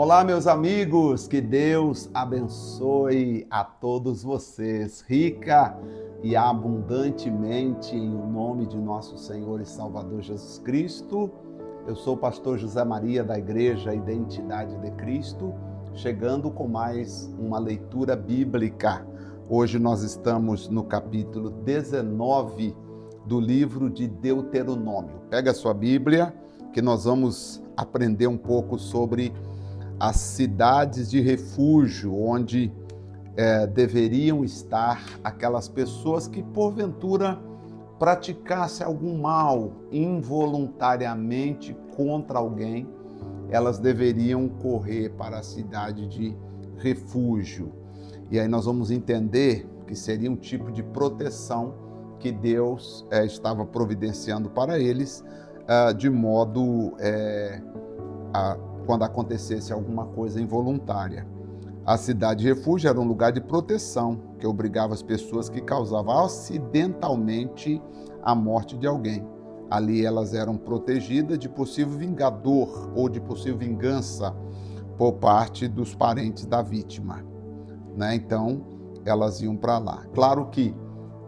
Olá, meus amigos, que Deus abençoe a todos vocês, rica e abundantemente, em nome de nosso Senhor e Salvador Jesus Cristo. Eu sou o pastor José Maria, da Igreja Identidade de Cristo, chegando com mais uma leitura bíblica. Hoje nós estamos no capítulo 19 do livro de Deuteronômio. Pega a sua Bíblia, que nós vamos aprender um pouco sobre as cidades de refúgio, onde deveriam estar aquelas pessoas que porventura praticassem algum mal involuntariamente contra alguém. Elas deveriam correr para a cidade de refúgio. E aí nós vamos entender que seria um tipo de proteção que Deus estava providenciando para eles, de modo quando acontecesse alguma coisa involuntária. A cidade de refúgio era um lugar de proteção que obrigava as pessoas que causavam acidentalmente a morte de alguém. Ali elas eram protegidas de possível vingador ou de possível vingança por parte dos parentes da vítima, né? Então, elas iam para lá. Claro que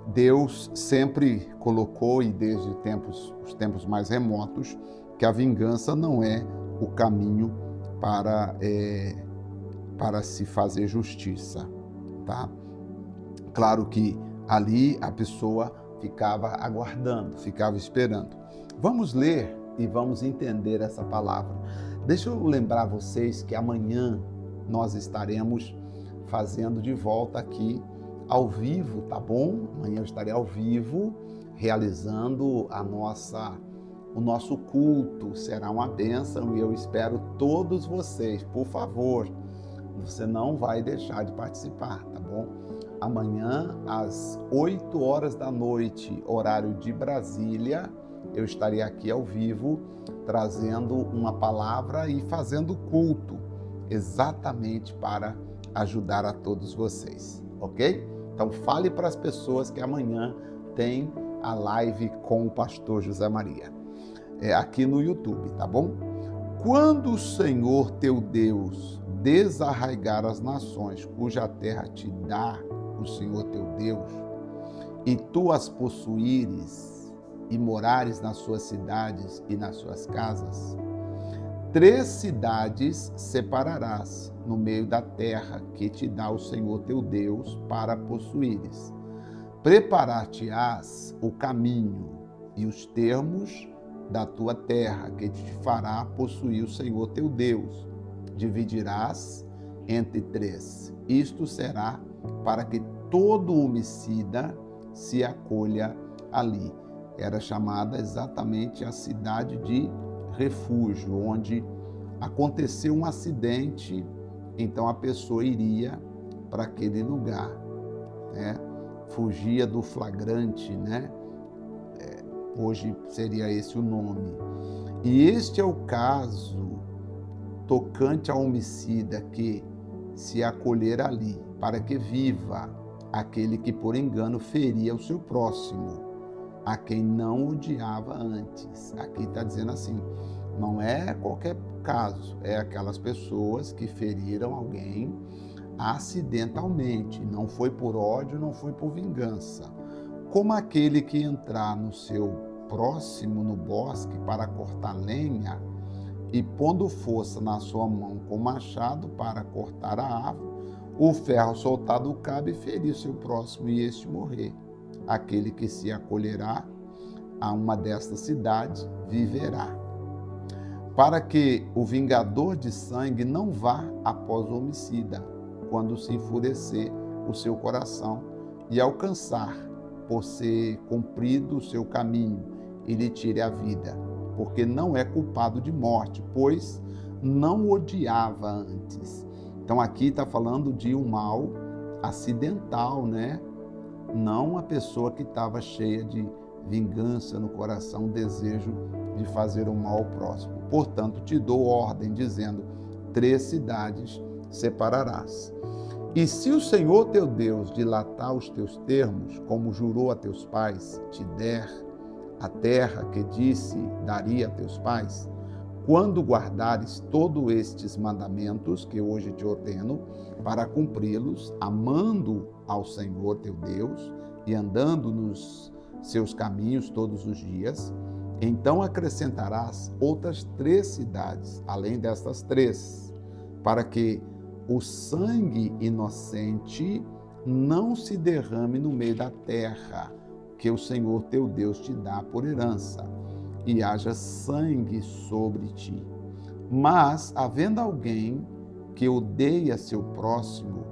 Deus sempre colocou, e desde os tempos mais remotos, que a vingança não é o caminho para se fazer justiça, tá? Claro que ali a pessoa ficava aguardando, ficava esperando. Vamos ler e vamos entender essa palavra. Deixa eu lembrar vocês que amanhã nós estaremos fazendo de volta aqui ao vivo, tá bom? Amanhã eu estarei ao vivo realizando o nosso culto. Será uma bênção e eu espero todos vocês. Por favor, você não vai deixar de participar, tá bom? Amanhã, às 8 horas da noite, horário de Brasília, eu estarei aqui ao vivo, trazendo uma palavra e fazendo culto, exatamente para ajudar a todos vocês, ok? Então, fale para as pessoas que amanhã tem a live com o pastor José Maria. Aqui no YouTube, tá bom? Quando o Senhor teu Deus desarraigar as nações cuja terra te dá o Senhor teu Deus, e tu as possuíres e morares nas suas cidades e nas suas casas, 3 cidades separarás no meio da terra que te dá o Senhor teu Deus para possuíres. Preparar-te-ás o caminho e os termos da tua terra, que te fará possuir o Senhor teu Deus. Dividirás entre 3. Isto será para que todo homicida se acolha ali. Era chamada exatamente a cidade de refúgio, onde aconteceu um acidente, então a pessoa iria para aquele lugar, né? Fugia do flagrante, né? Hoje seria esse o nome. E este é o caso tocante ao homicida que se acolher ali, para que viva aquele que por engano feria o seu próximo, a quem não odiava antes. Aqui está dizendo assim, não é qualquer caso, é aquelas pessoas que feriram alguém acidentalmente, não foi por ódio, não foi por vingança. Como aquele que entrar no seu próximo no bosque para cortar lenha e pondo força na sua mão com machado para cortar a árvore, o ferro soltar do cabo e ferir seu próximo e este morrer. Aquele que se acolherá a uma destas cidades viverá. Para que o vingador de sangue não vá após o homicida, quando se enfurecer o seu coração e alcançar por ser cumprido o seu caminho e lhe tire a vida, porque não é culpado de morte, pois não odiava antes. Então aqui está falando de um mal acidental, né? Não a pessoa que estava cheia de vingança no coração, desejo de fazer o mal ao próximo. Portanto, te dou ordem, dizendo, 3 cidades separarás. E se o Senhor teu Deus dilatar os teus termos, como jurou a teus pais, te der a terra que disse daria a teus pais, quando guardares todos estes mandamentos que hoje te ordeno, para cumpri-los, amando ao Senhor teu Deus e andando nos seus caminhos todos os dias, então acrescentarás outras 3 cidades, além destas 3, para que o sangue inocente não se derrame no meio da terra, que o Senhor teu Deus te dá por herança, e haja sangue sobre ti. Mas, havendo alguém que odeia seu próximo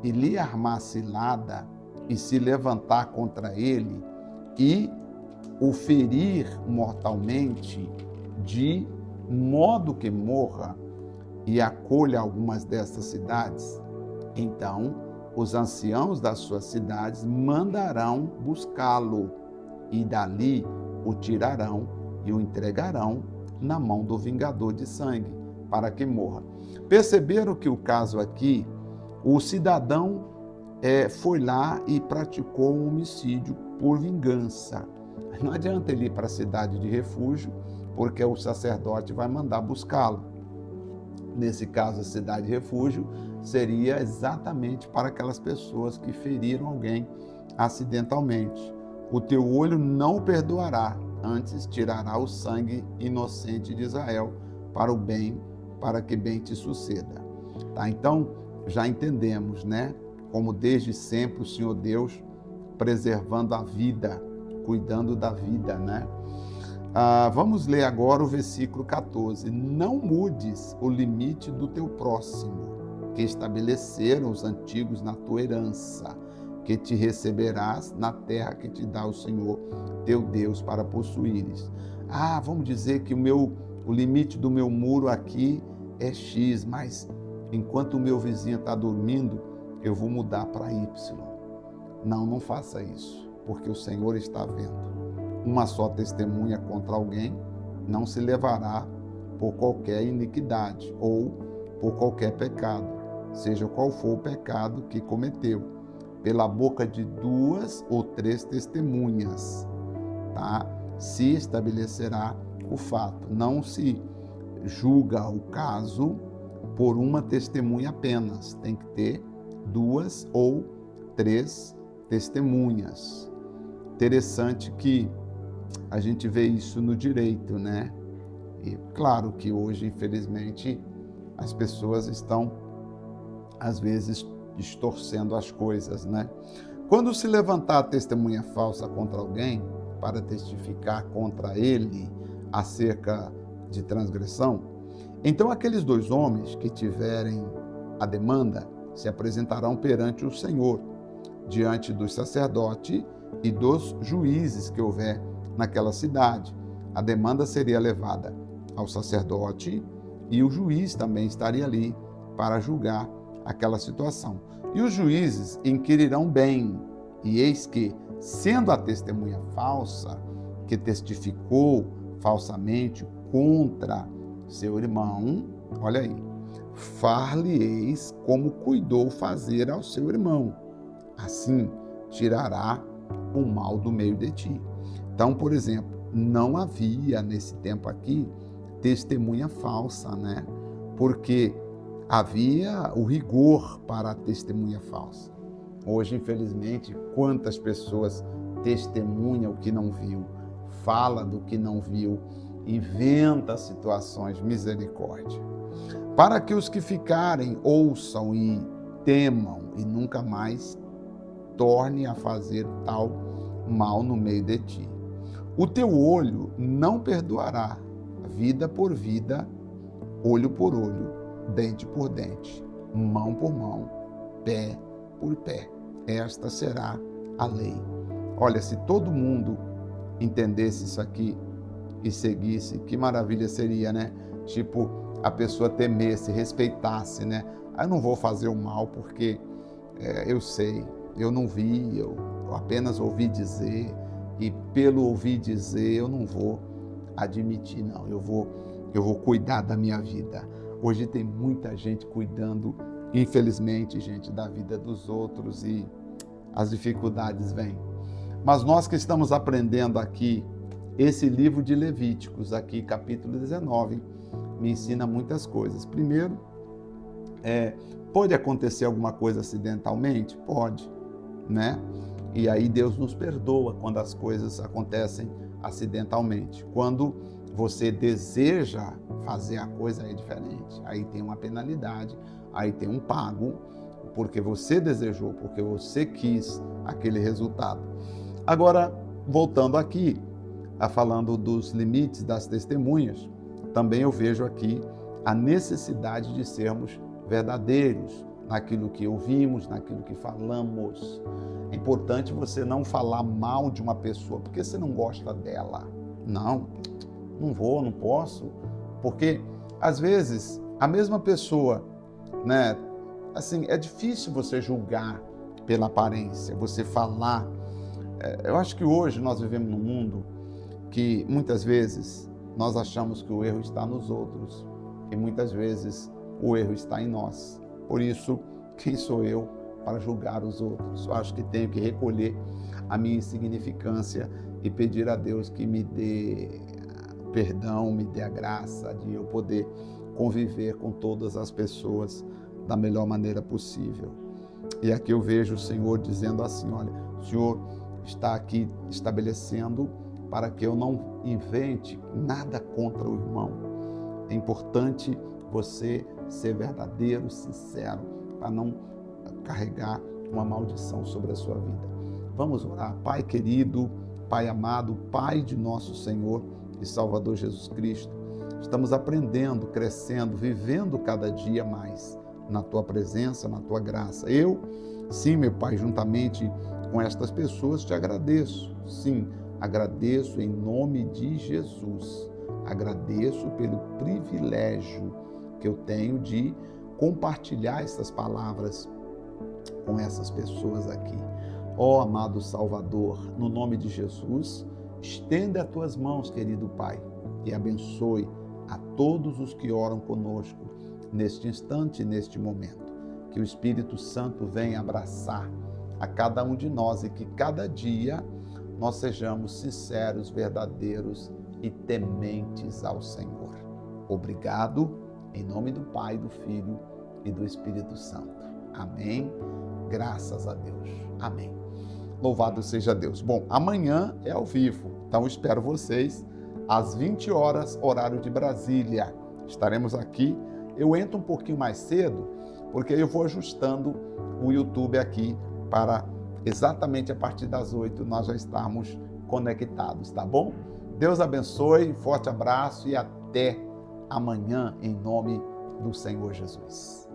e lhe armar cilada e se levantar contra ele e o ferir mortalmente, de modo que morra, e acolha algumas destas cidades, então os anciãos das suas cidades mandarão buscá-lo e dali o tirarão e o entregarão na mão do vingador de sangue, para que morra. Perceberam que o caso aqui, o cidadão foi lá e praticou um homicídio por vingança. Não adianta ele ir para a cidade de refúgio, porque o sacerdote vai mandar buscá-lo. Nesse caso, a cidade de refúgio seria exatamente para aquelas pessoas que feriram alguém acidentalmente. O teu olho não o perdoará, antes tirará o sangue inocente de Israel para o bem, para que bem te suceda. Tá? Então, já entendemos, né? Como desde sempre o Senhor Deus preservando a vida, cuidando da vida, né? Vamos ler agora o versículo 14. Não mudes o limite do teu próximo, que estabeleceram os antigos na tua herança, que te receberás na terra que te dá o Senhor teu Deus para possuíres. Vamos dizer que o limite do meu muro aqui é X, mas enquanto o meu vizinho está dormindo, eu vou mudar para Y. Não faça isso, porque o Senhor está vendo. Uma só testemunha contra alguém não se levará por qualquer iniquidade ou por qualquer pecado, seja qual for o pecado que cometeu, pela boca de 2 ou 3 testemunhas, tá? Se estabelecerá o fato. Não se julga o caso por uma testemunha apenas, tem que ter 2 ou 3 testemunhas. Interessante que a gente vê isso no direito, né? E claro que hoje, infelizmente, as pessoas estão, às vezes, distorcendo as coisas, né? Quando se levantar a testemunha falsa contra alguém, para testificar contra ele acerca de transgressão, então aqueles 2 homens que tiverem a demanda se apresentarão perante o Senhor, diante do sacerdote e dos juízes que houver naquela cidade. A demanda seria levada ao sacerdote e o juiz também estaria ali para julgar aquela situação. E os juízes inquirirão bem, e eis que, sendo a testemunha falsa, que testificou falsamente contra seu irmão, olha aí, far-lhe-eis como cuidou fazer ao seu irmão. Assim tirará o mal do meio de ti. Então, por exemplo, não havia nesse tempo aqui testemunha falsa, né? Porque havia o rigor para a testemunha falsa. Hoje, infelizmente, quantas pessoas testemunham o que não viu, fala do que não viu, inventa situações, misericórdia. Para que os que ficarem ouçam e temam e nunca mais torne a fazer tal mal no meio de ti. O teu olho não perdoará, vida por vida, olho por olho, dente por dente, mão por mão, pé por pé. Esta será a lei. Olha, se todo mundo entendesse isso aqui e seguisse, que maravilha seria, né? Tipo, a pessoa temesse, respeitasse, né? Eu não vou fazer o mal porque eu sei, eu não vi, eu apenas ouvi dizer, e pelo ouvir dizer eu não vou admitir, não. Eu vou cuidar da minha vida. Hoje tem muita gente cuidando, infelizmente, gente, da vida dos outros, e as dificuldades vêm. Mas nós que estamos aprendendo aqui esse livro de Levíticos, aqui capítulo 19, me ensina muitas coisas. Primeiro, pode acontecer alguma coisa acidentalmente? Pode, né? E aí Deus nos perdoa quando as coisas acontecem acidentalmente. Quando você deseja fazer a coisa, é diferente. Aí tem uma penalidade, aí tem um pago, porque você desejou, porque você quis aquele resultado. Agora, voltando aqui, falando dos limites das testemunhas, também eu vejo aqui a necessidade de sermos verdadeiros naquilo que ouvimos, naquilo que falamos. É importante você não falar mal de uma pessoa porque você não gosta dela. Não vou, não posso. Porque, às vezes, a mesma pessoa, né? Assim, é difícil você julgar pela aparência, você falar. Eu acho que hoje nós vivemos num mundo que, muitas vezes, nós achamos que o erro está nos outros e, muitas vezes, o erro está em nós. Por isso, quem sou eu para julgar os outros? Eu acho que tenho que recolher a minha insignificância e pedir a Deus que me dê perdão, me dê a graça de eu poder conviver com todas as pessoas da melhor maneira possível. E aqui eu vejo o Senhor dizendo assim, olha, o Senhor está aqui estabelecendo para que eu não invente nada contra o irmão. É importante você ser verdadeiro, sincero, para não carregar uma maldição sobre a sua vida. Vamos orar. Pai querido, Pai amado, Pai de nosso Senhor e Salvador Jesus Cristo, estamos aprendendo, crescendo, vivendo cada dia mais na Tua presença, na Tua graça. Eu, sim, meu Pai, juntamente com estas pessoas, te agradeço. Sim, agradeço em nome de Jesus. Agradeço pelo privilégio que eu tenho de compartilhar essas palavras com essas pessoas aqui. Ó amado Salvador, no nome de Jesus, estenda as tuas mãos, querido Pai, e abençoe a todos os que oram conosco neste instante, neste momento. Que o Espírito Santo venha abraçar a cada um de nós e que cada dia nós sejamos sinceros, verdadeiros e tementes ao Senhor. Obrigado, em nome do Pai, do Filho e do Espírito Santo. Amém. Graças a Deus. Amém. Louvado seja Deus. Bom, amanhã é ao vivo, então espero vocês às 20 horas, horário de Brasília. Estaremos aqui. Eu entro um pouquinho mais cedo, porque eu vou ajustando o YouTube aqui para exatamente a partir das 8 nós já estarmos conectados, tá bom? Deus abençoe, forte abraço e até amanhã em nome do Senhor Jesus.